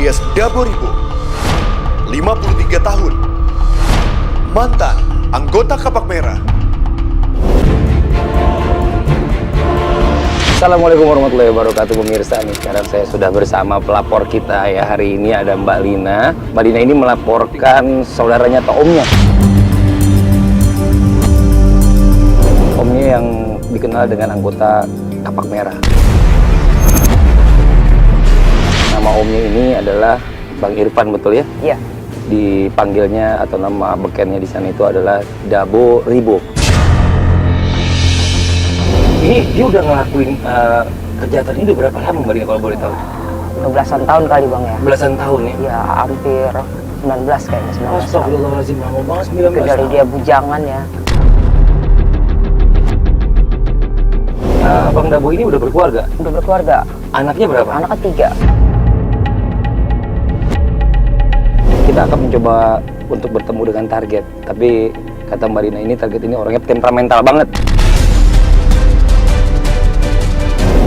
alias Dabo Ribo, 53 tahun, mantan anggota Kapak Merah. Assalamualaikum warahmatullahi wabarakatuh pemirsa. Nih sekarang saya sudah bersama pelapor kita ya. Hari ini ada Mbak Lina. Mbak Lina ini melaporkan saudaranya atau omnya. Omnya yang dikenal dengan anggota Kapak Merah. Nama omnya ini adalah Bang Irfan, betul ya? Iya. Dipanggilnya atau nama bekennya di sana itu adalah Dabo Ribo. Ini dia udah ngelakuin kejahatan ini udah berapa lama Mbak Lina kalau boleh tahu? Udah belasan tahun kali Bang ya. Belasan tahun ya? Ya hampir 19 kayaknya, 19 tahun. Astagfirullahaladzim, lama banget 19 Dari tahun. dia bujangan ya. Bang Dabo ini udah berkeluarga? Udah berkeluarga. Anaknya berapa? Anak ketiga. Kita akan mencoba untuk bertemu dengan target. Tapi kata Mbak Lina ini target ini orangnya temperamental banget.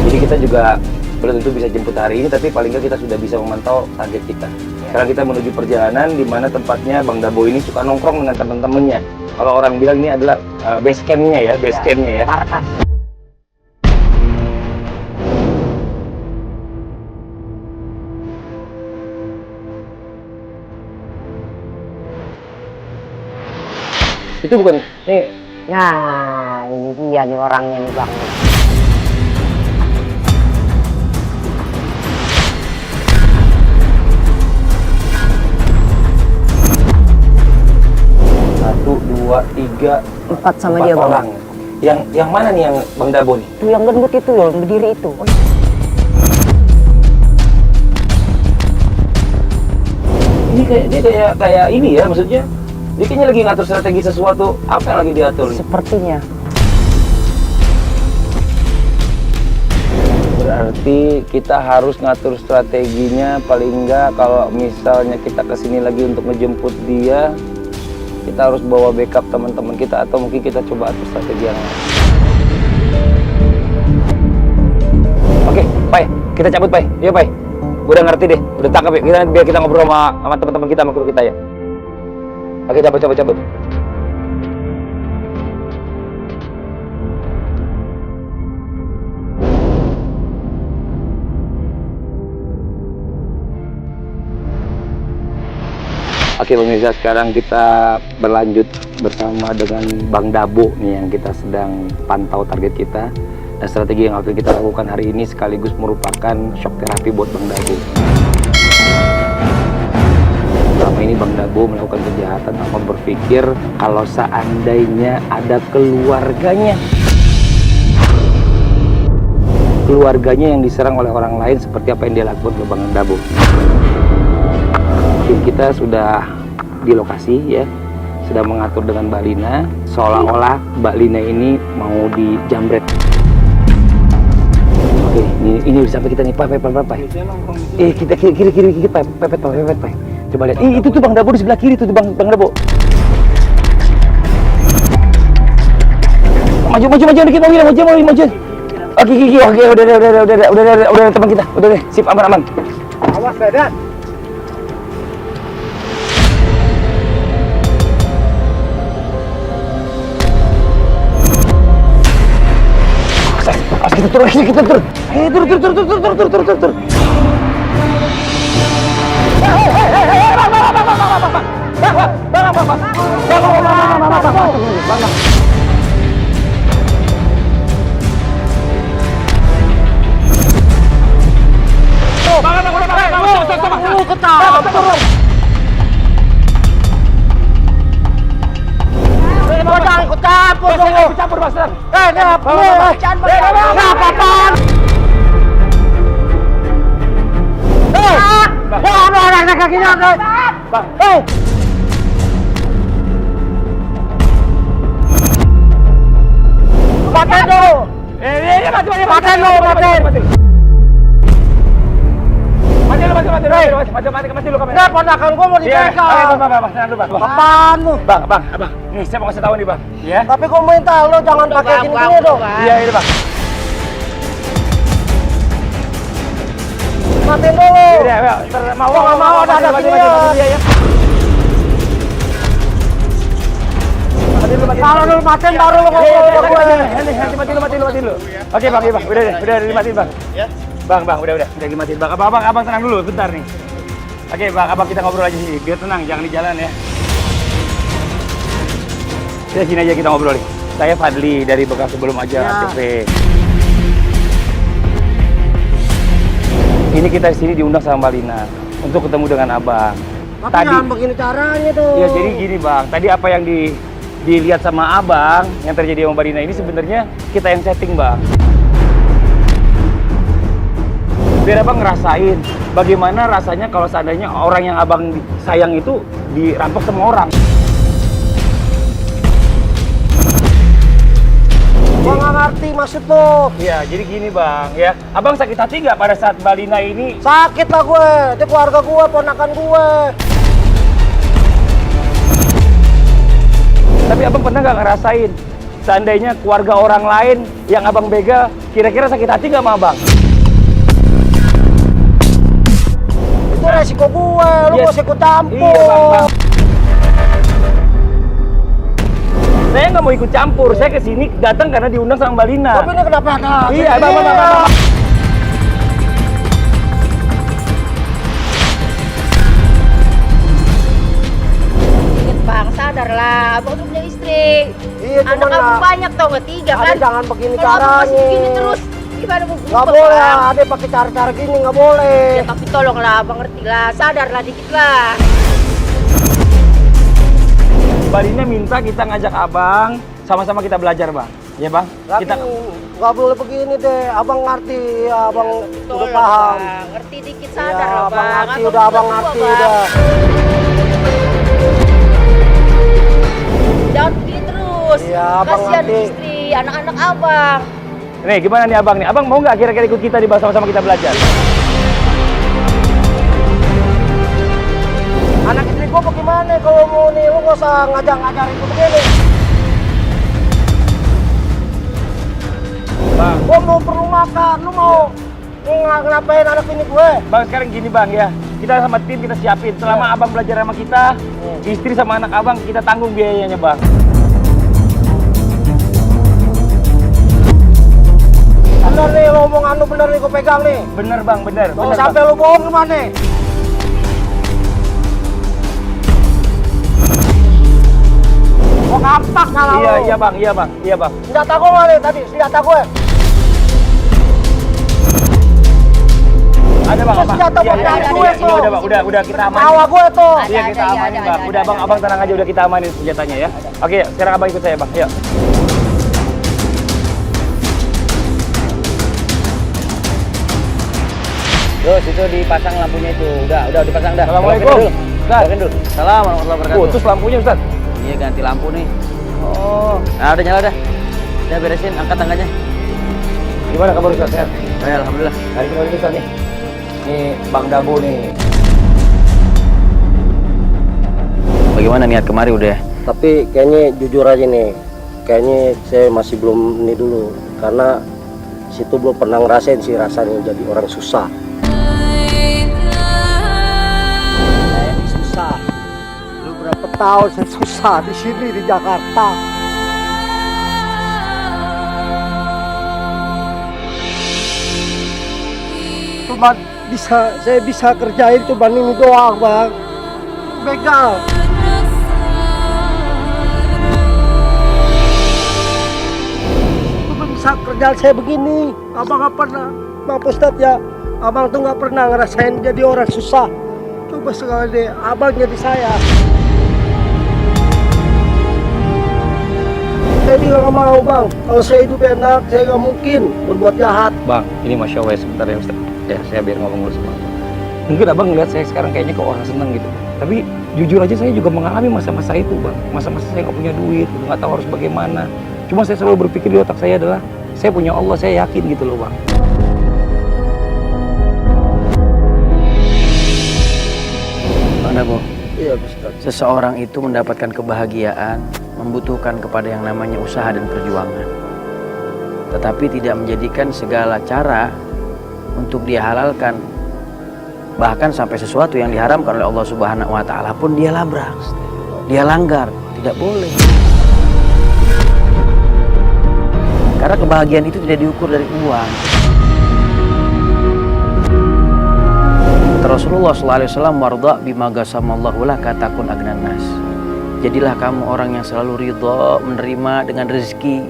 Jadi kita juga belum tentu bisa jemput hari ini, tapi paling nggak kita sudah bisa memantau target kita. Sekarang kita menuju perjalanan di mana tempatnya Bang Dabo ini suka nongkrong dengan teman-temannya. Kalau orang bilang ini adalah base camp-nya ya, base camp-nya ya. Markas. Itu bukan, nih, Nah, ini dia nih orangnya nih Bang. satu, dua, tiga, Empat sama empat dia Bang. orang. Yang mana nih yang Bang Dabo nih? Itu yang gendut itu loh, yang berdiri itu. Ini kayak ini ya, maksudnya dia kayaknya lagi ngatur strategi sesuatu. Apa yang lagi diatur nih? Sepertinya. Berarti kita harus ngatur strateginya. Paling enggak kalau misalnya kita kesini lagi untuk ngejemput dia, kita harus bawa backup teman-teman kita, atau mungkin kita coba atur strategi yang lain. Oke, Pai, kita cabut Pai. Iya Pai, gue udah ngerti deh, udah tangkap ya. Biar kita ngobrol sama teman-teman kita, sama kru kita ya. Oke, cabut. Oke pemirsa, sekarang kita berlanjut bersama dengan Bang Dabo nih yang kita sedang pantau target kita. Dan strategi yang akan kita lakukan hari ini sekaligus merupakan shock terapi buat Bang Dabo. Selama ini Bang Dabo melakukan kejahatan tanpa berpikir kalau seandainya ada keluarganya yang diserang oleh orang lain seperti apa yang dia lakukan ke Bang Dabo. Tim kita sudah di lokasi ya, sedang mengatur dengan Mbak Lina, seolah-olah Mbak Lina ini mau dijamret. Oke, ini udah sampai kita nih, Pai. Kita kiri, Pai. Coba lihat, itu tuh Bang Dabo di sebelah kiri tuh, Bang Dabo. Maju dikit, maju. Oke, udah teman kita, udah deh, sip, aman. Awas dadan. Kita turun. Turun. Jangan ikut campur dong. Campur, Mas. Paten dulu. Paten dulu. Mati lu kamera. Nah, ponakan gua mau dipegang. Apaan lu? Bang. Nih, saya mau kasih tahu nih, Bang. Ya. Tapi gua minta lu jangan pakai gini dong. Iya, ini, Bang. Matiin dulu. Udah, mau ada mati ya. Kalau lu matiin baru lu ngomong sama gue. Mati dulu. Oke bang, iya bang, udah dimatiin bang. Ya. Bang, udah dimatiin bang. Abang tenang dulu, bentar nih. Oke bang, abang kita ngobrol aja sini, biar tenang, jangan di jalan ya. Kita sini aja kita ngobrol nih. Saya Fadli dari bekas sebelum aja TV. Ini kita di sini diundang sama Mbak Lina untuk ketemu dengan abang. Tapi jangan begini caranya tuh. Ya jadi gini bang, tadi apa yang dilihat sama abang yang terjadi sama Mbak Lina ini sebenarnya kita yang setting bang. Biar abang ngerasain bagaimana rasanya kalau seandainya orang yang abang sayang itu dirampok sama orang. Gua nggak ngerti maksud lo. Iya, jadi gini bang, ya. Abang sakit hati nggak pada saat Mbak Lina ini? Sakit lah gue, itu keluarga gue, ponakan gue. Tapi abang pernah nggak ngerasain seandainya keluarga orang lain yang abang begal, kira-kira sakit hati nggak sama abang? Itu resiko gue, lu Yes. gak usah ikut campur. Iya bang. Saya nggak mau ikut campur, saya kesini datang karena diundang sama Mbak Lina. Tapi ini kenapa ada? Iya, bang. Ingat bang, sadarlah, abang tuh punya istri. Iya, Anak cuman abang lah. banyak tau gak, 3 Ade kan? jangan begini Kalau abang masih caranya. begini terus, gimana mau berubah, Gak boleh, Bang? Ade pakai cara-cara gini gak boleh. Ya tapi tolonglah, abang ngerti lah, sadarlah dikit lah. Mbak Lina minta kita ngajak abang sama-sama kita belajar bang, ya bang. Tapi Kita gak boleh begini deh, abang ngerti, ya, abang udah Tolong, paham. Bang. Ngerti dikit, Ya, sadar lah abang bang. ngerti, udah abang berubah, ngerti, Bang. udah. Jangan begini terus. Iya, abang Kasihan ngerti. istri, anak-anak abang. nih gimana nih abang nih? Abang mau nggak kira-kira ikut kita di sama-sama kita belajar? Anak istri gua bagaimana kalau mau nih, lu gak usah ngajar-ngajarin gua begini. Bang, Gua mau perlu makan, lu mau ngapain anak ini gue? bang sekarang gini bang ya. Kita sama tim kita siapin. Selama abang belajar sama kita, istri sama anak abang kita tanggung biayanya bang. Bener nih, lu omongan lu bener nih, gua pegang nih. Bener bang, bener. Kalau Bener, sampai bang. lu bohong gimana? Gua kampak salah lu. Iya bang. Senjata gue mana tadi? Senjata gue. Ada bang, Itu abang. senjata buat Iya, gue iya, tuh. udah bang, udah kita amanin. Tawa gue tuh. Ada, Iya kita ada, amanin ada, bang. ada, Udah ada, bang, ada. abang tenang aja, udah kita amanin senjatanya ya. Oke, sekarang abang ikut saya bang. Yuk. Terus itu dipasang lampunya itu. Udah dipasang dah. Assalamualaikum. Ustaz. Salam warahmatullahi wabarakatuh. Putus lampunya Ustaz. Iya ganti lampu nih. Oh. Nah udah nyala dah. Udah beresin, angkat tangganya. Gimana kabar Ustaz? Sehat? Ya, alhamdulillah. Hari ini Ustaz nih. Nih Bang Dabo nih. Bagaimana niat kemari udah? Tapi kayaknya jujur aja nih, kayaknya saya masih belum ini dulu, karena situ belum pernah ngerasain sih rasanya jadi orang susah. Saya ini susah. Lu berapa tahun saya susah di sini di Jakarta. Cuman saya bisa kerjain cuman ini doang, Bang. Begal. Bisa kerjaan saya begini, abang nggak pernah, Bang Ustadz ya, abang tuh nggak pernah ngerasain jadi orang susah. Coba sekali deh, abang jadi saya. Saya juga nggak mau bang, kalau saya hidup enak, saya nggak mungkin berbuat jahat. Bang, ini Masya Allah ya, sebentar ya Ustaz. Ya, saya biar ngomong dulu sama Abang. Mungkin Abang ngeliat saya sekarang kayaknya kok orang seneng gitu. Tapi jujur aja saya juga mengalami masa-masa itu Bang. Masa-masa saya nggak punya duit, nggak tahu harus bagaimana. Cuma saya selalu berpikir di otak saya adalah, saya punya Allah, saya yakin gitu loh Bang. Bang Dabo, Iya Ustadz. seseorang itu mendapatkan kebahagiaan membutuhkan kepada yang namanya usaha dan perjuangan. Tetapi tidak menjadikan segala cara untuk dia halalkan Bahkan sampai sesuatu yang diharamkan oleh Allah Subhanahu wa taala pun dia labrak. Dia langgar, tidak boleh. Karena kebahagiaan itu tidak diukur dari uang. Rasulullah SAW warda bima qasamallahu laka takun agnan nas. Jadilah kamu orang yang selalu ridha menerima dengan rezeki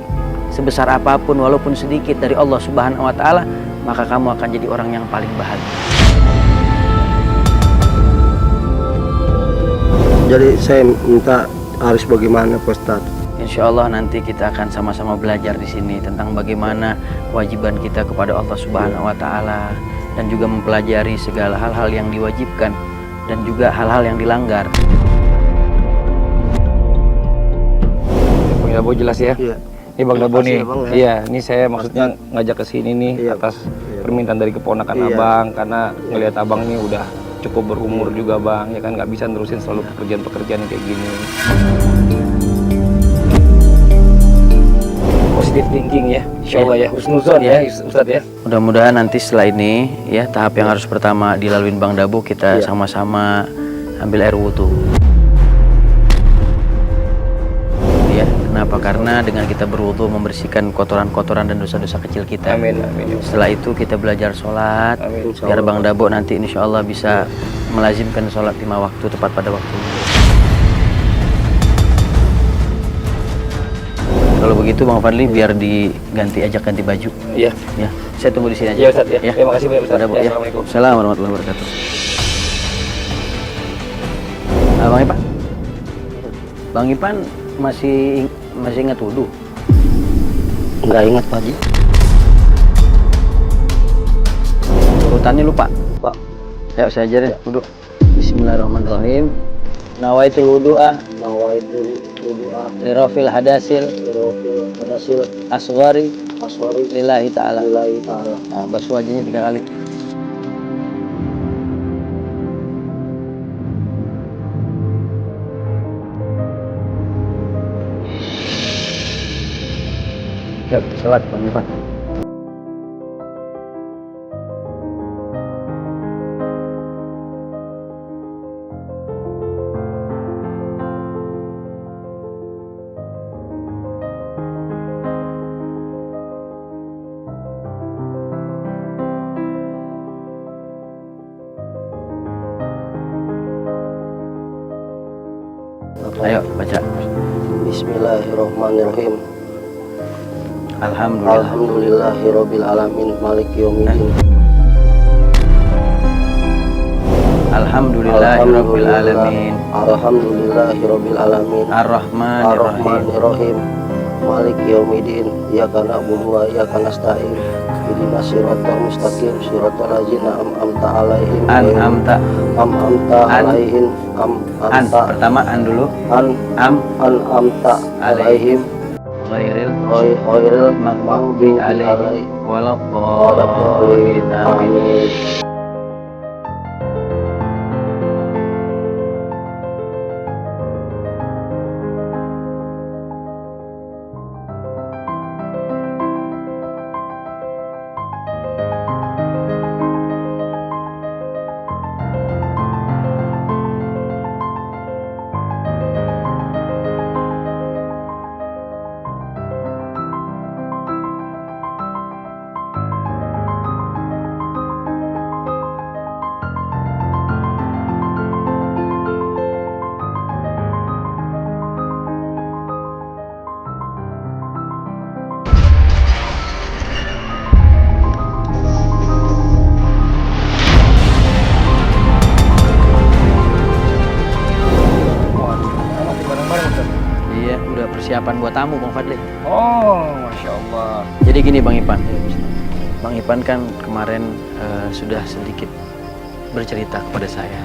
sebesar apapun walaupun sedikit dari Allah Subhanahu wa taala, maka kamu akan jadi orang yang paling bahagia. Jadi saya minta harus bagaimana Pak Ustadz? Insya Allah nanti kita akan sama-sama belajar di sini tentang bagaimana kewajiban kita kepada Allah Subhanahu wa taala dan juga mempelajari segala hal-hal yang diwajibkan dan juga hal-hal yang dilanggar. Bang Dabo jelas ya? Iya. Ini Bang Dabo nih. ya, Bang, ya. Iya, ini saya maksudnya ngajak ke sini nih Iya. atas permintaan dari keponakan Iya. Abang karena ngelihat Abang ini udah cukup berumur juga Bang, ya kan nggak bisa nerusin selalu pekerjaan-pekerjaan kayak gini. Positive thinking ya, insya Allah ya, husnuzon ya Ustadz ya. Mudah-mudahan nanti setelah ini ya tahap yang harus pertama dilalui Bang Dabo, kita sama-sama ambil air wudu. Ya, kenapa? Karena dengan kita berwudu membersihkan kotoran-kotoran dan dosa-dosa kecil kita. Amin, amin. Setelah itu kita belajar sholat, Amin. biar Bang Dabo nanti insya Allah bisa melazimkan sholat 5 waktu tepat pada waktunya. Kalau begitu Bang Fadli biar ajak ganti baju. Iya. Ya, saya tunggu di sini aja. Iya Ustadz ya. Terima kasih banyak Ustadz. Bang Dabo, Ya, ya. Assalamualaikum. Assalamualaikum warahmatullahi wabarakatuh. Bang Ipan, Bang Ipan masih ingat wudu? Nggak ingat Pak Haji. Urutannya lupa. Pak. Ayo saya ajarin wudu. Bismillahirrahmanirrahim. Nawaitul wudu'a lirafil hadasil asghari lillahi ta'ala. Nah, basuh wajahnya 3 kali. Ya, salat Bang Ipan. Ayo baca. Bismillahirrahmanirrahim. Alhamdulillah. Alhamdulillahirabbil alamin maliki yaumiddin. Alhamdulillahirabbil alamin. Alhamdulillahirabbil alamin. Ar-Rahmanir Rahim. Ar-Rahmanir-Rahim. Maliki yaumiddin. Iyyaka na'budu wa iyyaka nasta'in. Ihdinas siratal mustaqim siratal ladzina an'amta 'alaihim. An'amta. Alaihim. Pertama an dulu. An'amta 'alaihim. Ghairil maghdubi 'alaihim waladdallin. Amin. Iya, udah persiapan buat tamu Bang Fadli. Oh, Masya Allah. Jadi gini Bang Ipan. Bang Ipan kan kemarin sudah sedikit bercerita kepada saya.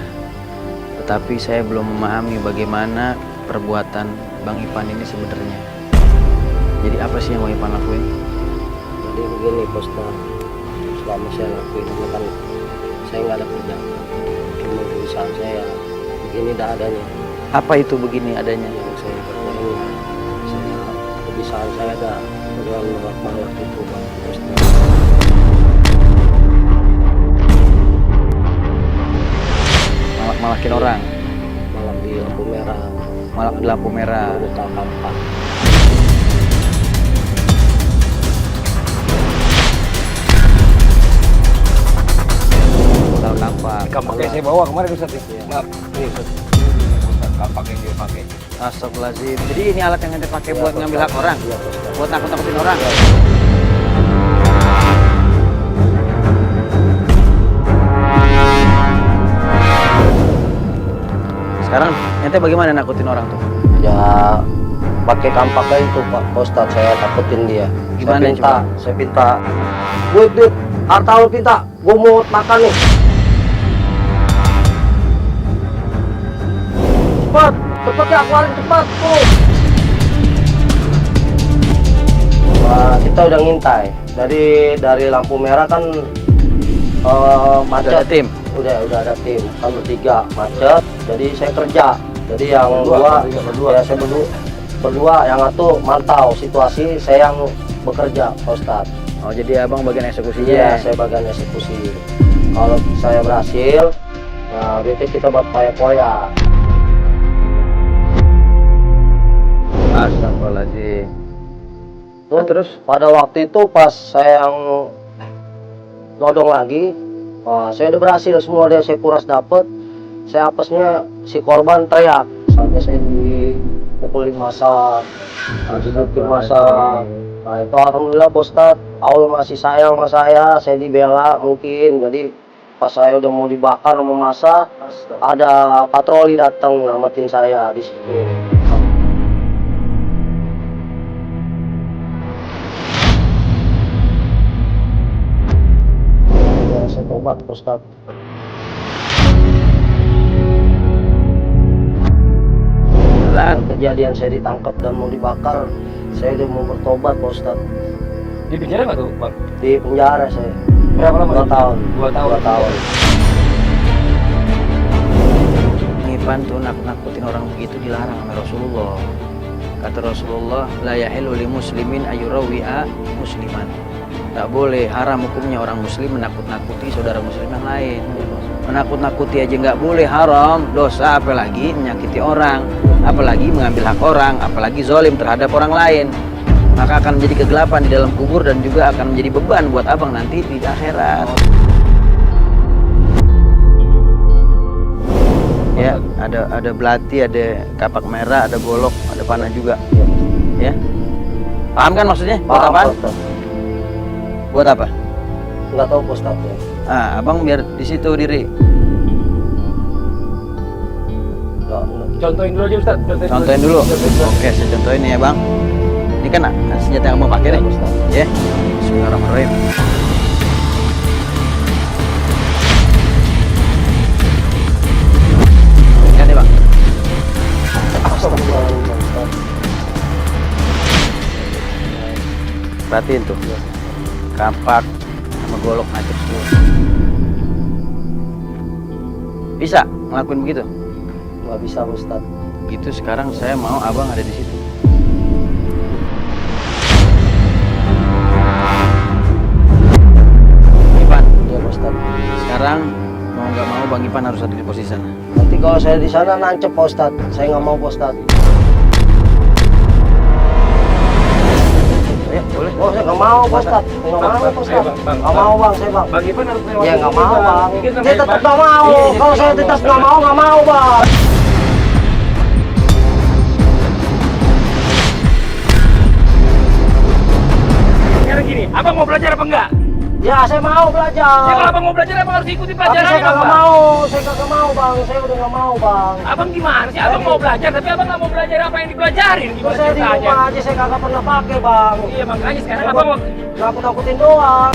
Tetapi saya belum memahami bagaimana perbuatan Bang Ipan ini sebenarnya. Jadi apa sih yang Bang Ipan lakuin? Jadi begini Pak Ustaz, selama saya lakuin itu kan saya nggak ada kerjaan, cuma perusahaan saya begini dah adanya. Apa itu begini adanya? Yang saya kerjain, perusahaan saya ada udah banyak itu Pak Ustaz. bikin orang malam di lampu merah, malam di lampu merah. buka kampak. Tahu kampak. Kampak yang saya bawa kemarin Ustaz. Maaf, ini Ustaz. Kampak yang dia pakai. Astagfirullahaladzim. Jadi ini alat yang ente pakai buat ngambil hak orang, Iya, Pak Ustadz. buat nakut-nakutin orang. Sekarang ente bagaimana nakutin orang tuh? Ya pakai kampaknya itu Pak Ustadz, saya takutin dia. Gimana saya pinta, duit, harta lu pinta, gue mau makan nih. Cepet ya, keluarin cepat tuh. Wah, kita udah ngintai. Dari lampu merah kan macet. Udah ada tim? Udah ada tim. Kan bertiga macet. Jadi saya kerja. Jadi yang berdua. Ya saya berdua yang satu mantau situasi, saya yang bekerja, Pak Ustadz. Oh jadi abang bagian eksekusinya? Iya, saya bagian eksekusi. Kalau saya berhasil, ya berarti kita buat poya-poya. Astagfirullahaladzim. Terus pada waktu itu pas saya yang nodong lagi, saya udah berhasil semua, dia saya kuras dapet. Saya apesnya si korban teriak, sampai saya dipukulin masa, dipukulin masa. Nah itu alhamdulillah Pak Ustadz, Allah masih sayang sama saya dibela mungkin. Jadi pas saya udah mau dibakar sama masa, ada patroli datang ngamatin saya di situ. Saya tobat Ustaz. Kejadian saya ditangkap dan mau dibakar, saya udah mau bertobat Ustaz. Di penjara nggak tuh, Bang? Di penjara saya. Berapa lama? 2 tahun. 2 tahun. 2 tahun. Ngipan tuh nakut-nakutin orang begitu dilarang sama Rasulullah. Kata Rasulullah, la yahillu li muslimin ayyurawi'a musliman. Tak boleh, haram hukumnya orang muslim menakut-nakuti saudara muslim yang lain. Menakut-nakuti aja nggak boleh, haram, dosa, apalagi menyakiti orang, apalagi mengambil hak orang, apalagi zalim terhadap orang lain. Maka akan menjadi kegelapan di dalam kubur dan juga akan menjadi beban buat abang nanti di akhirat. Ya, ada belati, ada kapak merah, ada golok, ada panah juga. Ya, paham kan maksudnya? Buat apaan? Buat apa? Nggak tahu Pak Ustaz ya. Abang biar di situ diri. Contohin dulu aja Ustaz. Contohin dulu. Oke, saya contohin nih ya bang. Ini kan senjata yang abang pakai nih. Ya. Bismillahirrahmanirrahim. Lihat nih bang. Perhatiin tuh. Kapak sama golok nancep semua. Bisa ngelakuin begitu? Nggak bisa Ustaz. Gitu sekarang saya mau abang ada di situ. Ipan, Ya Pak Ustaz. sekarang mau nggak mau Bang Ipan harus ada di posisi sana. Nanti kalau saya di sana nancep Pak Ustaz. Saya nggak mau Pak Ustaz. Ya boleh. Oh saya nggak mau Pak Ustaz. Nggak mau Pak Ustaz. Nggak mau Bang, saya Bang. Bang Ipan harus lewat. Ya nggak mau Bang. Mungkin Saya tetap nggak mau. Kalau saya tetap nggak mau Bang. Sekarang gini, abang mau belajar apa enggak? Ya saya mau belajar. Ya kalau abang mau belajar, abang harus ikuti Tapi pelajaran saya ini, kagak Bang. mau. Saya kagak mau Bang. Saya udah nggak mau Bang. Abang gimana sih? Abang mau belajar, tapi abang nggak mau belajar apa yang dipelajarin. Gimana Saya di ceritanya? rumah aja saya kagak pernah pakai Bang. Iya makanya sekarang Saya abang mau... nakut-nakutin doang.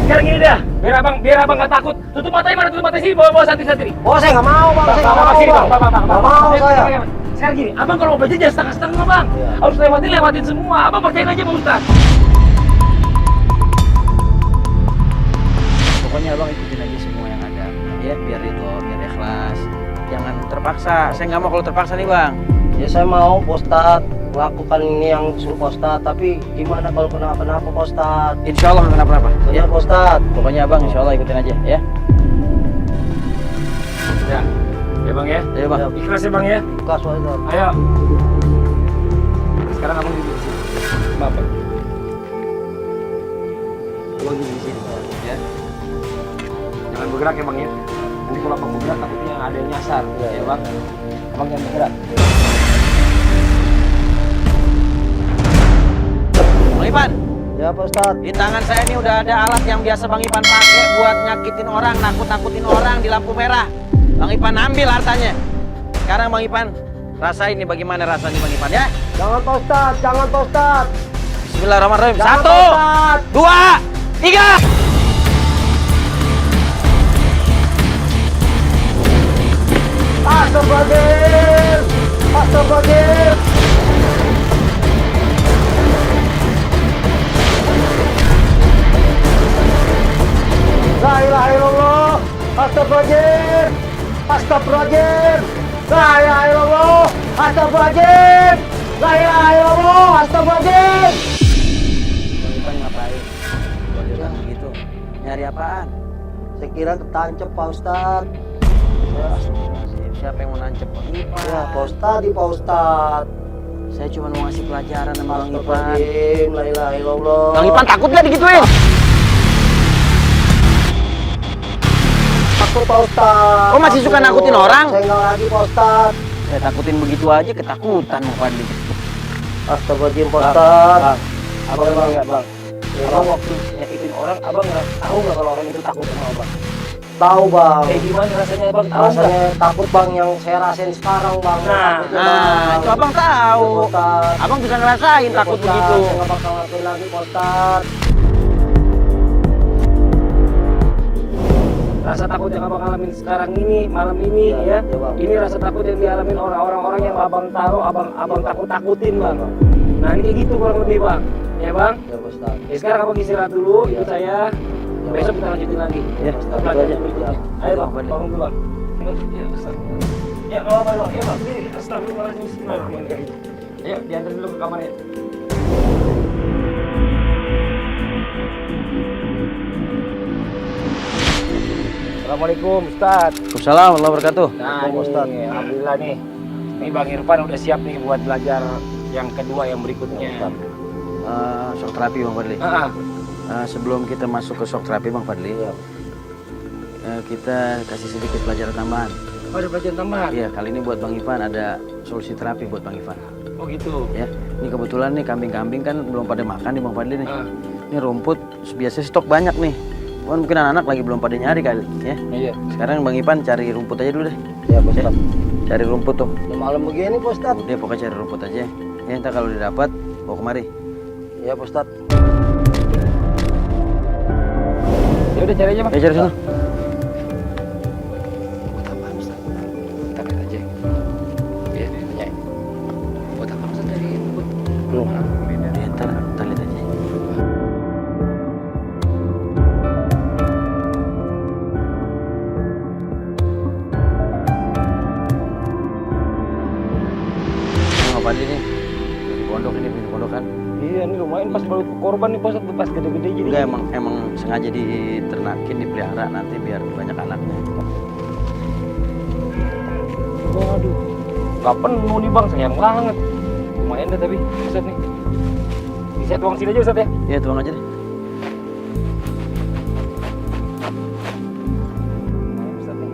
Sekarang gini dah, biar abang nggak takut. Tutup matanya, mana tutup matanya sini, bawa santri-santri. Oh saya nggak mau Bang. Saya nggak mau Bang. Nggak mau saya. Sekarang gini, abang kalau mau belajar jangan setengah-setengah bang. Iya. Harus lewatin semua. Abang percayain aja Pak Ustaz. Pokoknya abang ikutin aja semua yang ada. Ya biar itu, biar ikhlas. Jangan terpaksa. Saya nggak mau kalau terpaksa nih bang. Ya saya mau Pak Ustaz melakukan ini yang suruh Pak Ustaz. Tapi gimana kalau kenapa-napa Pak Ustaz? Insya Allah nggak kenapa-napa. Ya Pak Ustaz. Pokoknya abang insya Allah ikutin aja ya. Ya. Ya Bang ya. Iya Bang. Ikhlas ya Bang ya. Kas Pak Ustadz. Ayo. Sekarang abang duduk di sini. Maaf Bang. Abang duduk di sini. Ya. Jangan bergerak ya Bang ya. Nanti kalau abang bergerak takutnya ada yang nyasar. Ya Bang. Abang jangan bergerak. Bang Ipan, Ya Pak Ustadz. di tangan saya ini udah ada alat yang biasa Bang Ipan pakai buat nyakitin orang, nakut-nakutin orang di lampu merah. Bang Ipan ambil hartanya. Sekarang Bang Ipan, rasain nih bagaimana rasanya Bang Ipan ya. Jangan Pak Ustadz, jangan Pak Ustadz. Bismillahirrahmanirrahim. Jangan, 1, Pak Ustadz. 2, 3. Astagfirullahaladzim. Astagfirullahaladzim. La ilaha illallah. Astagfirullahaladzim. Astagfirullahaladzim. La ilaha illallah. Astagfirullahaladzim. La ilaha illallah. Astagfirullahaladzim. Bang Ipan ngapain? Kalau begitu. Nyari apaan? Saya kira ketancep Pak Ustadz. Siapa yang mau nancep Bang Ipan? Ya Pak Ustadz, di Pak Ustadz. Saya cuma mau ngasih pelajaran sama Bang Ipan. Astagfirullahaladzim. La ilaha illallah. Bang Ipan takut gak digituin? Takut Pak Ustadz. Oh, masih suka nakutin orang? Saya enggak lagi Pak Ustadz. Saya takutin begitu aja ketakutan Bang Fadli. Astagfirullahaladzim Pak Ustadz. Abang emang nggak Bang? Abang waktu nyakitin orang, abang nggak tahu nggak kalau orang itu takut sama abang? Tahu Bang. Kayak gimana rasanya Abang? Tahu nggak? Rasanya takut Bang yang saya rasain sekarang Bang. Takut, Nah, itu Abang tahu. Pak Ustadz. Abang bisa ngerasain Ya, takut Pak Ustadz. begitu. Saya nggak bakal ngelakuin lagi Pak Ustadz. Rasa takut yang abang alamin sekarang ini, malam ini Iya, ya, iya, Bang. ini rasa takut yang dialamin orang-orang yang abang tahu, abang takut-takutin Bang. Nah ini kayak gitu kurang lebih Bang, ya Bang. Ya Pak Ustadz. Ya sekarang abang istirahat dulu, ikut saya. Besok kita lanjutin lagi. Ya, pelajaran aja. berikutnya. Ayo Bang, bangun dulu Bang. Ya, Ustaz. Ya, kalau Bang, ya Bang. Ini astagfirullahaladzim. Bismillahirrahmanirrahim. Ayo, diantar dulu ke kamarnya. Assalamualaikum Ustaz. Waalaikumsalam warahmatullahi wabarakatuh. Nah, Pak Ustaz. ini, alhamdulillah nih. Ini Bang Irfan udah siap nih buat belajar yang kedua yang berikutnya. Shock terapi Bang Fadli. Ah, Sebelum kita masuk ke shock terapi Bang Fadli, kita kasih sedikit pelajaran tambahan. oh, ada pelajaran tambahan. Iya, kali ini buat Bang Ivan ada solusi terapi buat Bang Ivan. Oh gitu. Ya, ini kebetulan nih kambing-kambing kan belum pada makan nih Bang Fadli nih. Ah, Ini rumput biasanya stok banyak nih. Kan mungkin anak-anak lagi belum pada nyari kali ya. iya. Sekarang Bang Ivan cari rumput aja dulu deh. Ya Pak Ustadz. Cari rumput tuh. Udah malam begini Pak Ustadz. Dia pokoknya cari rumput aja. Ya, entar kalau didapat bawa kemari. Ya Pak Ustadz. Ya udah cari aja Bang. Ya cari sana. Buat apa Ustaz? Kita lihat aja. Iya, ditanya. Buat apa Ustaz dari rumput? Belum. Ya, entar lihat aja. Bang Fadli nih. Di pondok ini, di pondokan. Iya, ini lumayan pas baru korban nih pas pas gede-gede gini. Enggak, emang sengaja diternakin, dipelihara nanti biar banyak anaknya. Waduh. Kapan mau nih Bang? Sayang banget. Lumayan deh tapi Ustaz nih. Bisa tuang sini aja Ustaz ya. Ya, tuang aja deh. Lumayan Ustaz nih.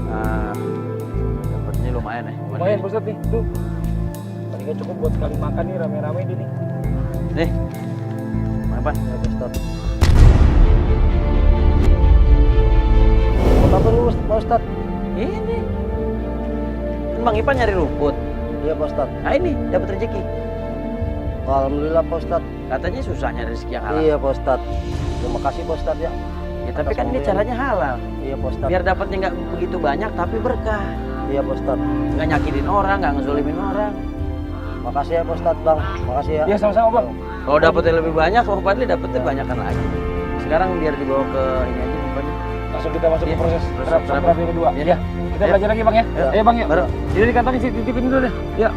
Nah, dapatnya lumayan ya. Lumayan Ustaz nih. Tuh. Tadi kan cukup buat sekali makan nih rame-rame ini nih. Nih. Apa? Ya Pak Ustadz. Buat apa nih Pak Ustadz? Ini. Kan Bang Ipan nyari rumput. Iya Pak Ustadz. Nah ini dapat rezeki. Alhamdulillah Pak Ustadz. Katanya susah nyari rezeki yang halal. Iya Pak Ustadz. Terima kasih Pak Ustadz ya. Ya, tapi atas kan ini pemberian. caranya halal. Iya Pak Ustadz. Biar dapatnya nggak begitu banyak tapi berkah. Iya Pak Ustadz. Nggak nyakitin orang, nggak ngezolimin orang. Makasih ya Pak Ustadz Bang. Makasih ya. Iya sama-sama Bang. Kalau dapatnya lebih banyak, Bang Fadli dapatnya banyakan lagi. Sekarang biar dibawa ke ini aja Bang Fadli. Langsung kita masuk Iya, ke proses proses terapi yang kedua. Iya. Ya. Kita Ayo. belajar lagi Bang ya. Ayo. Ayo Bang yuk. Baru. Jadi di kantor titipin dulu deh. Ya.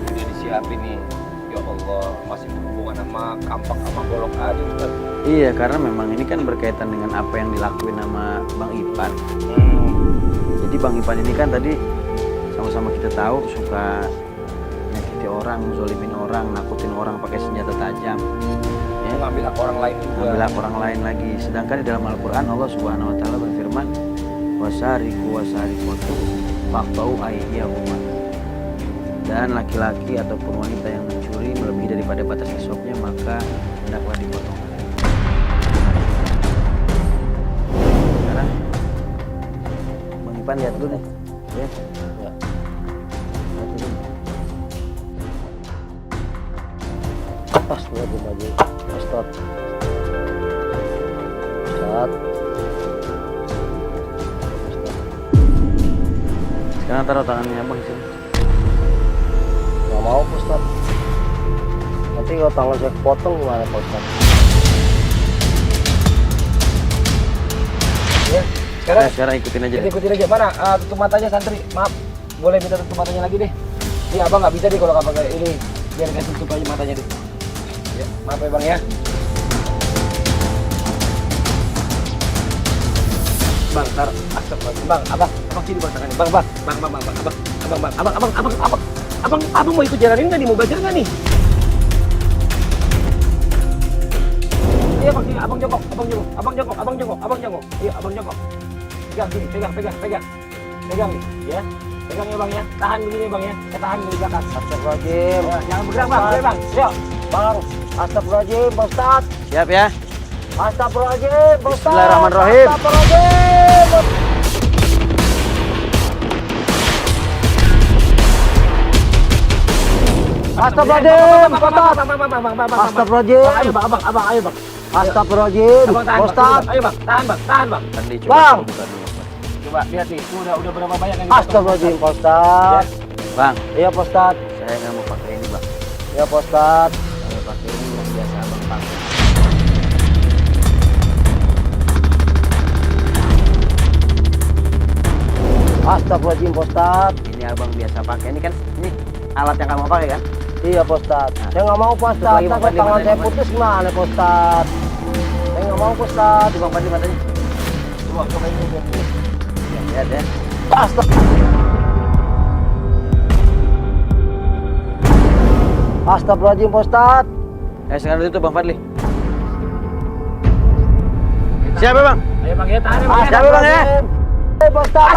Udah disiapin nih Ya Allah, masih berhubungan sama kampak sama golok aja Ustaz. Iya, karena memang ini kan berkaitan dengan apa yang dilakuin sama Bang Ipan. Jadi Bang Ipan ini kan tadi sama-sama kita tahu suka nyakiti orang, zolimin orang, nakutin orang pakai senjata tajam. Ya, Ngambil hak orang lain juga. ngambil hak orang lain lagi. Sedangkan di dalam Al-Quran Allah Subhanahu Wa Taala berfirman, wasariku wasarikotu faqtau aydiyahuma. Dan laki-laki ataupun wanita yang mencuri melebihi daripada batas nisabnya maka hendaklah dipotong. Sekarang Bang Ipan lihat dulu nih. Ya. Ya. Lihat dulu. Pas dia baju Ustad. Sekarang taruh tangannya Bang sini. Nggak mau Ustad. Nanti kalau tangan saya kepotong gimana Ustad? Ya, sekarang Sekarang ikutin aja. kita ikutin aja. Mana tutup matanya santri? Maaf, boleh minta tutup matanya lagi deh. Ini abang nggak bisa deh kalau abang kayak ini. Biar kasih tutup aja matanya deh. Ya, maaf ya bang ya. Bang, tar, astagfirullah. Bang, abang sini bang tangannya. Abang mau ikut jalanin nggak nih? Mau belajar nggak nih? Iya bang, sini, abang jongkok. Iya, abang jongkok. Pegang sini, pegang nih, ya. Pegang ya bang ya. Tahan begini bang ya. Tahan di belakang. Astagfirullahaladzim. Ya, jangan bergerak bang, boleh bang. Yuk. Bang, astagfirullahaladzim, Pak Ustad. Siap ya. Astagfirullahaladzim, Pak Ustad. Bismillahirrahmanirrahim. Astagfirullahaladzim. Astagfirullahaladzim, Pak Ustad. Astagfirullahaladzim. Ayo bang, abang, ayo bang. Astagfirullahaladzim, Abang tahan Pak bang, Ustad. ayo bang, tahan bang. Tadi coba Bang. buka dulu. Coba lihat nih, itu udah berapa banyak yang Astagfirullahaladzim, Pak Ustad. Bang, Iya, Pak Ustad. saya nggak mau pakai ini bang. Iya, Pak Ustad. Saya pakai ini yang biasa abang pakai. Astagfirullahaladzim, Pak Ustad. Ini abang biasa pakai. Ini kan ini alat yang kamu pakai kan? Iya, Pak Ustad. Nah. Saya nggak mau, Pak Ustad. Lagi, Bang Takut Fadli, tangan matanya, saya Bang putus gimana, Pak Ustad? Saya nggak mau, Pak Ustad. Bang Fadli matanya. Coba ini biar ini. Lihat ya. Astagfirullahaladzim, Pak Ustad. Sekarang itu Bang Fadli. Siap ya bang? Ayo bang ya, tahan ya bang. Siap ya bang ya? Pak Ustad.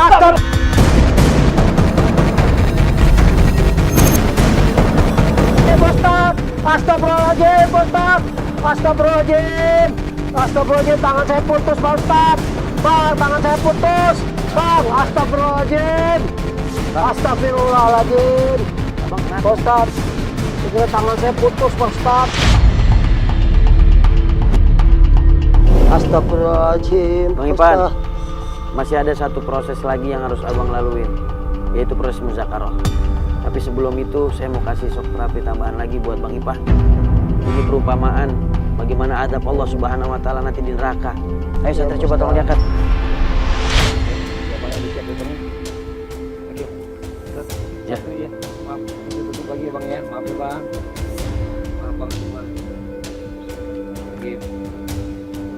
Astagfirullahaladzim, Pak Ustad. Astagfirullahaladzim. Astagfirullahaladzim, tangan saya putus, Pak Ustad. Bang, tangan saya putus. Bang, astagfirullahaladzim. Astagfirullahaladzim. Pak Ustad, segera tangan saya putus, Pak Ustad. Astagfirullahaladzim. Bang Ipan, masih ada satu proses lagi yang harus abang laluin, yaitu proses muzakarah. Tapi sebelum itu saya mau kasih shock terapi tambahan lagi buat Bang Ipan. Ini perumpamaan bagaimana adab Allah Subhanahu Wa Taala nanti di neraka. Ayo santri coba tolong diangkat. Ya. Maaf, tutup lagi ya bang ya. Maaf ya bang. Maaf bang, cuman. Lagi.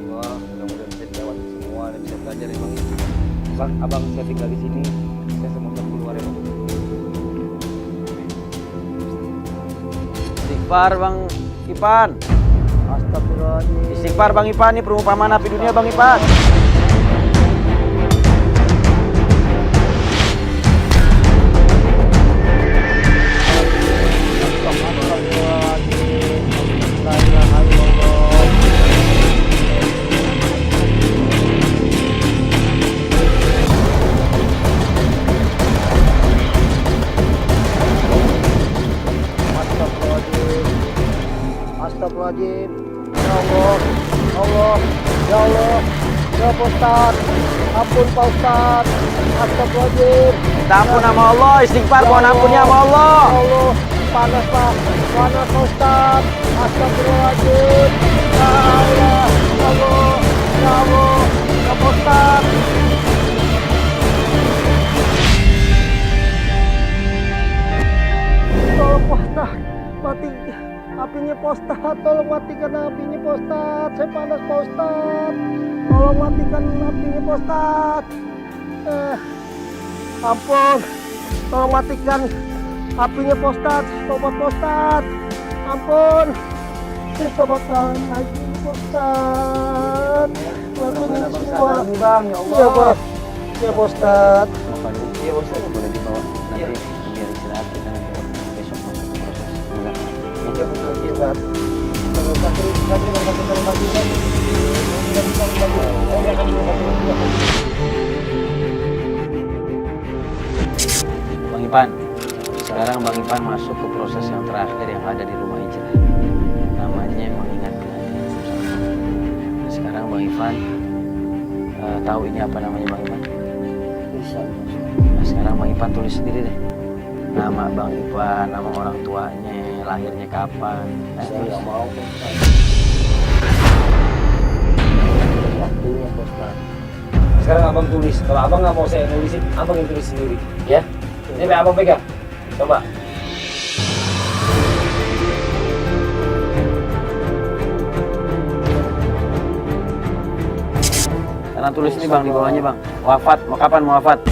Allah, mudah-mudahan bisa dilewati semua dan bisa belajar ya bang. Bang, abang saya tinggal di sini. Saya sama bang keluar ya bang. Istighfar Bang Ipan. Astagfirullahaladzim. Istighfar Bang Ipan, ini perumpamaan api dunia Bang Ipan. Astagfirullahaladzim. Ya Allah, Allah, ya Allah, ya Pak Ustad. Ampun Pak Ustad. Astagfirullahaladzim. Minta ampun sama Allah, istighfar mohon ampunnya sama Allah. Ya Allah, panas Pak, panas Pak Ustad. Astagfirullahaladzim. Ya Allah, ya Allah, ya Allah, ya Pak Ustad. Tolong Pak Ustad, mati. Pak Ustadz, tolong matikan apinya Pak Ustadz. Saya panas Pak Ustadz. Tolong matikan apinya Pak Ustadz. Ampun. Tolong matikan apinya Pak Ustadz. Tobat Pak Ustadz. Ampun. Tobatkan apinya Pak Ustadz. Lakukan semua. Bang, ya Allah. Iya Pak. Iya Pak Ustadz. Iya Ustaz, boleh dibawa nanti biar istirahat kita nanti besok masuk ke proses enggak. Iya Pak Ustadz. Bang Ipan, sekarang Bang Ipan masuk ke proses yang terakhir yang ada di rumah hijrah. Namanya mengingatkan hati. Sekarang Bang Ipan tahu ini apa namanya Bang Ipan? Bisa. Nah, sekarang Bang Ipan tulis sendiri deh. Nama Bang Ipan, nama orang tuanya, lahirnya kapan. Saya nggak mau Pak Ustadz. Waktunya Pak Ustadz. Sekarang abang tulis. Kalau abang nggak mau saya nulisin, abang yang tulis sendiri, ya. Ini abang pegang. Coba. Karena tulis ini Bang di bawahnya Bang. Wafat, mau kapan mau wafat?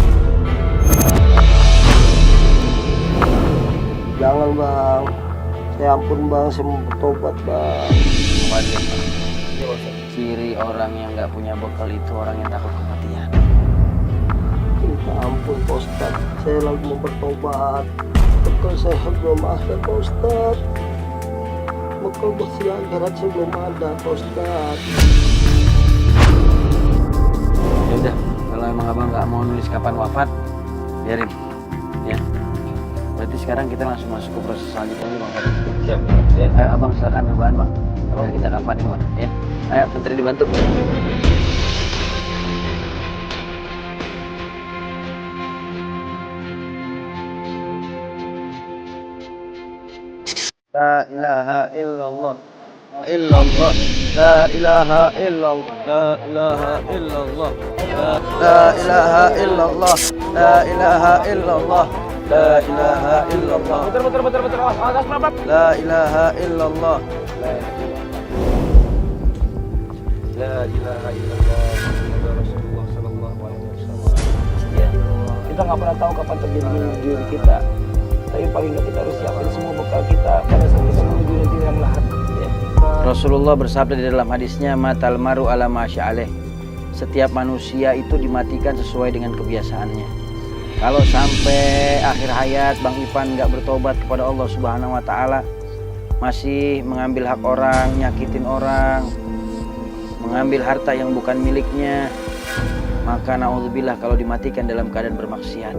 Jangan Bang. Saya ampun Bang, saya mau bertobat Bang. Wajar Bang. Ciri orang yang nggak punya bekal itu orang yang takut kematian. Minta ampun Pak Ustadz. Saya lagi mau bertobat. Bekal saya belum ada Pak Ustadz. Bekal bersih akhirat saya belum ada Pak Ustadz. Ya udah, kalau emang abang nggak mau nulis kapan wafat, biarin, ya. Berarti sekarang kita langsung masuk ke proses selanjutnya nih Bang. Siap. Ya. Ayo abang silakan rebahan Bang. Kalau kita kapanin Bang, ya. Ayo, menteri dibantu. La ilaha illallah. Illallah. La ilaha illallah. La ilaha illallah. La ilaha illallah. La ilaha illallah. La ilaha illallah. Betul. Awas, Bapak. La ilaha illallah. La ilaha illallah Muhammadur Rasulullah sallallahu alaihi wasallam. Ya. Kita nggak pernah tahu kapan terjadi diri kita. Tapi paling nggak kita harus siapin semua bekal kita pada saat kita menuju nanti yang lahat. Ya. Rasulullah bersabda di dalam hadisnya, matal maru ala masya'aleh. Setiap manusia itu dimatikan sesuai dengan kebiasaannya. Kalau sampai akhir hayat Bang Ipan nggak bertobat kepada Allah Subhanahu wa taala, masih mengambil hak orang, nyakitin orang, mengambil harta yang bukan miliknya, maka naudzubillah kalau dimatikan dalam keadaan bermaksiat.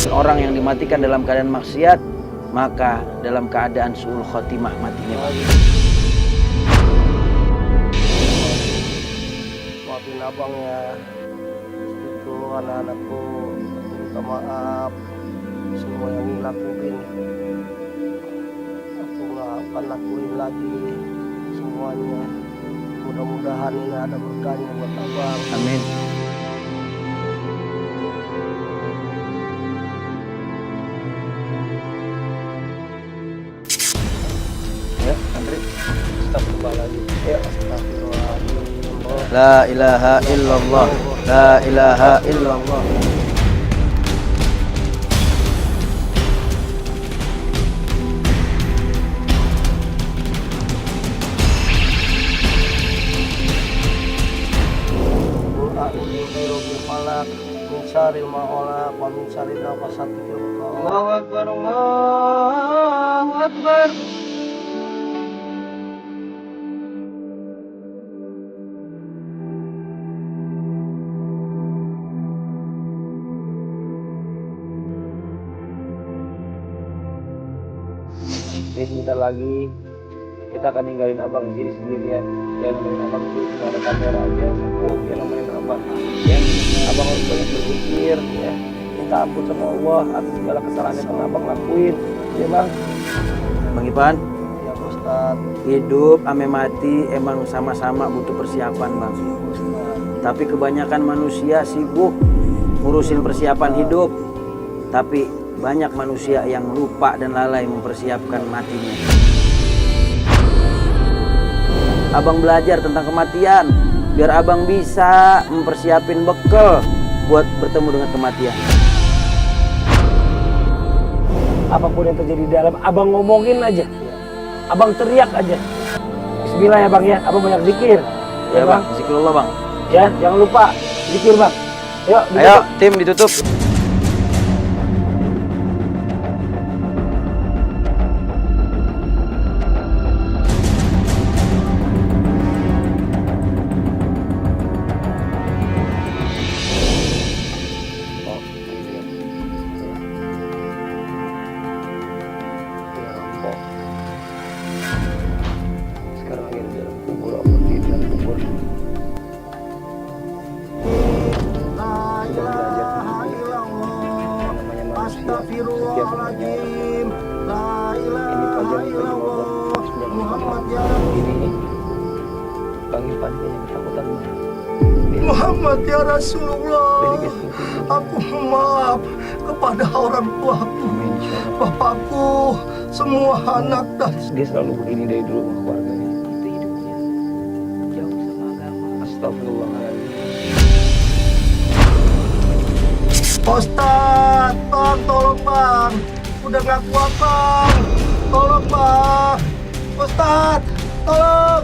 Orang yang dimatikan dalam keadaan maksiat, maka dalam keadaan su'ul khotimah matinya. Maafin abang ya. Itu anak-anakku minta maaf semua yang dilakuin. Aku nggak akan lakuin lagi semuanya. Mudah-mudahan ini ada berkahnya buat abang. Amin. Ya, antri. Astagfirullahaladzim. Ya, astagfirullahaladzim. La ilaha illallah. La ilaha illallah. Min syarril ma khalaq wa min syarri nafasati fil uqad. Allahu Akbar, Allahu Akbar. Ini sebentar lagi kita akan ninggalin abang di sini sendirian. Ya nemenin abang itu nggak ada kamera aja. Ya nemenin abang. Ya abang harus banyak berpikir. Ya minta ampun sama Allah atas segala kesalahan yang pernah abang lakuin. Ya bang. Bang Ipan, Ya Ustaz. hidup ame mati emang sama-sama butuh persiapan Bang. Tapi kebanyakan manusia sibuk ngurusin persiapan hidup, tapi banyak manusia yang lupa dan lalai mempersiapkan matinya. Abang belajar tentang kematian, biar abang bisa mempersiapin bekal buat bertemu dengan kematian. Apapun yang terjadi di dalam, abang ngomongin aja. Abang teriak aja. Bismillah ya bang ya, abang banyak zikir. Ya bang, zikrullah bang. Ya, jangan lupa zikir bang. Yuk, Ayo, tim ditutup. Sekarang lagi di dalam kubur, apa di dalam kubur. Sudah belajar namanya manusia. Setiap namanya ini pelajaran bagi Allah. Ini panggil-panggil yang ketakutan. Muhammad ya Rasulullah, aku maaf kepada orang tuaku, bapakku, semua anak dan Dia selalu begini dari dulu sama keluarganya. Itu hidupnya jauh sama agama. Astagfirullahaladzim. Ustaz, bang, tolong bang, udah gak kuat bang, tolong bang, Ustaz, tolong,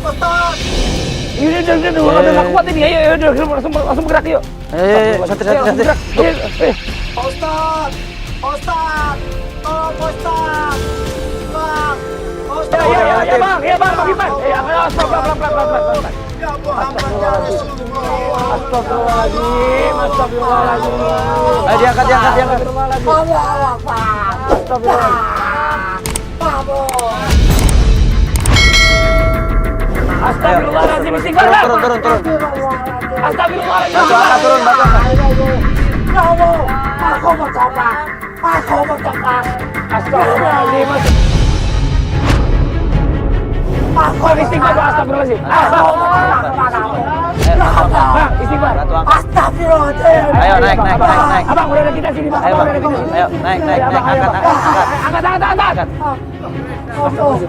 Ustaz. Ini udah nggak kuat ini. Ayo, langsung bergerak yuk. Ayo, satu. Ustaz, Ustaz, tolong Ustaz, bang, Ustaz. Ya bang, Bang Ipan. Pelan. Ya Muhammad ya Rasulullah. Astagfirullahaladzim. Ayo diangkat. Astagfirullahaladzim, istighfar bang. Turun. Astagfirullahaladzim. Batu angkat turun. Ya Allah, aku bertobat. Astagfirullahaladzim. Bang, istighfar bang, astagfirullahaladzim. Bang, istighfar. Batu angkat. Astagfirullahaladzim. Ayo naik. Abang, udah ada kita sini bang. Ayo bang, ayo naik, angkat. Bangun.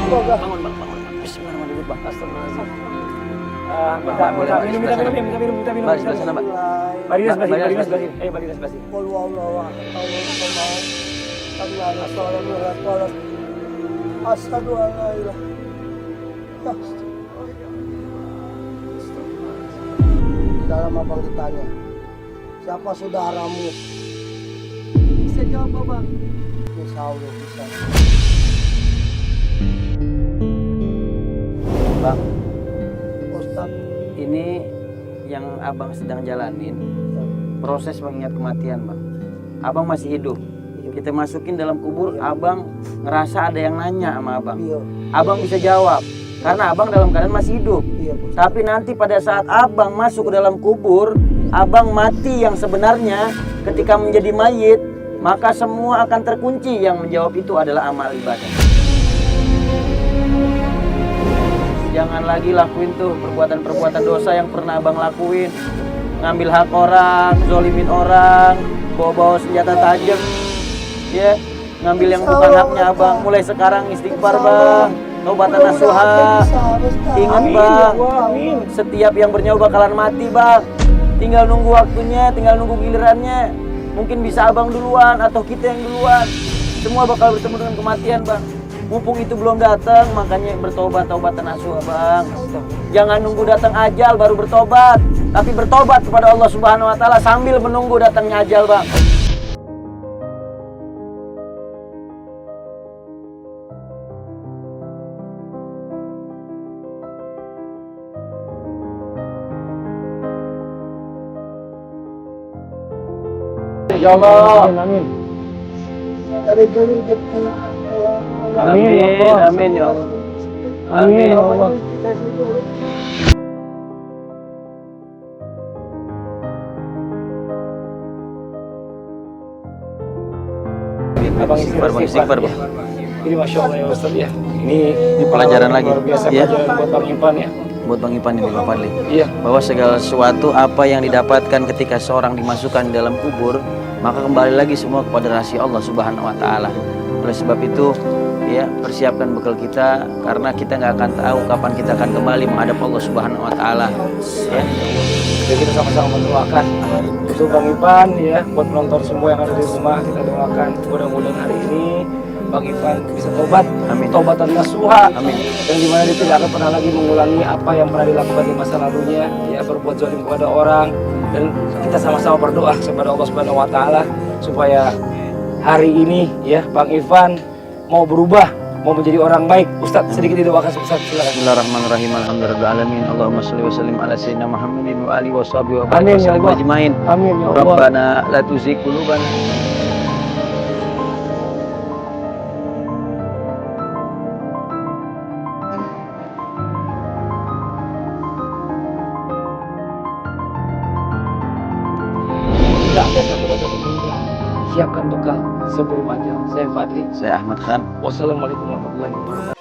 Bismillahirrahmanirrahim bang. Astagfirullahaladzim. Minta minum. Mari sebelah sana mbak. Mari sebelah sini. Ayo balik sebelah sini. Qul huwallahu ahad. Asyhadu an la ilaha illallah. Dalam abang ditanya, siapa saudaramu? Bisa jawab abang. Insya Allah bisa. Bang, Ustaz, ini yang abang sedang jalanin proses mengingat kematian bang. Abang masih hidup. Kita masukin dalam kubur, abang ngerasa ada yang nanya sama abang. iya, Abang bisa jawab karena abang dalam keadaan masih hidup. iya, Ustaz. Tapi nanti pada saat abang masuk ke dalam kubur, abang mati yang sebenarnya ketika menjadi mayit, maka semua akan terkunci. Yang menjawab itu adalah amal ibadah. Jangan lagi lakuin tuh perbuatan-perbuatan dosa yang pernah abang lakuin. Ngambil hak orang, zolimin orang, bawa-bawa senjata tajam, ya, ngambil yang bukan haknya abang. Mulai sekarang istighfar bang, taubatan nasuha. Ingat bang, setiap yang bernyawa bakalan mati bang. Tinggal nunggu waktunya, tinggal nunggu gilirannya. Mungkin bisa abang duluan atau kita yang duluan. Semua bakal bertemu dengan kematian bang. Mumpung itu belum datang, makanya bertobat, taubatan nasuha bang. Jangan nunggu datang ajal baru bertobat, tapi bertobat kepada Allah Subhanahu Wa Taala sambil menunggu datangnya ajal bang. Ya Allah. Amin. Amin ya Allah. Amin ya Allah. Abang Istighfar bang. Ini Masya Allah ya Ustaz ya. Ini Pelajaran lagi. luar biasa Ya. pelajaran buat Bang Ipan ya. buat Bang Ipan ini, Pak Fadli. Iya. Bahwa segala sesuatu apa yang didapatkan ketika seorang dimasukkan di dalam kubur, maka kembali lagi semua kepada rahasia Allah Subhanahu wa taala. Oleh sebab itu, ya, persiapkan bekal kita karena kita nggak akan tahu kapan kita akan kembali menghadap Allah Subhanahu wa taala. Ya. Jadi kita sama-sama mendoakan untuk Bang Ipan ya, buat penonton semua yang ada di rumah, kita doakan mudah-mudahan hari ini Bang Ipan bisa tobat, Amin. tobatan nasuha, Amin. yang dimana dia tidak akan pernah lagi mengulangi apa yang pernah dilakukan di masa lalunya, ya, berbuat zalim kepada orang. Dan kita sama-sama berdoa kepada Allah Subhanahu wa taala supaya hari ini ya Bang Ivan mau berubah, mau menjadi orang baik. Ustadz sedikit didoakan, Ustadz, silakan. Bismillahirrahmanirrahim. Alhamdulillahirabbil Allahumma shalli wa sallim ala sayyidina Muhammadin wa alihi washabihi wa Amin, ya barik Allah. ajmain. Amin ya Allah. Rabbana la tuzigh qulubana. Tidak ada kata-kata penunda. Siapkan bekal sebelum ajal. Saya Fadli. Saya Ahmad Khan. Wassalamualaikum warahmatullahi wabarakatuh.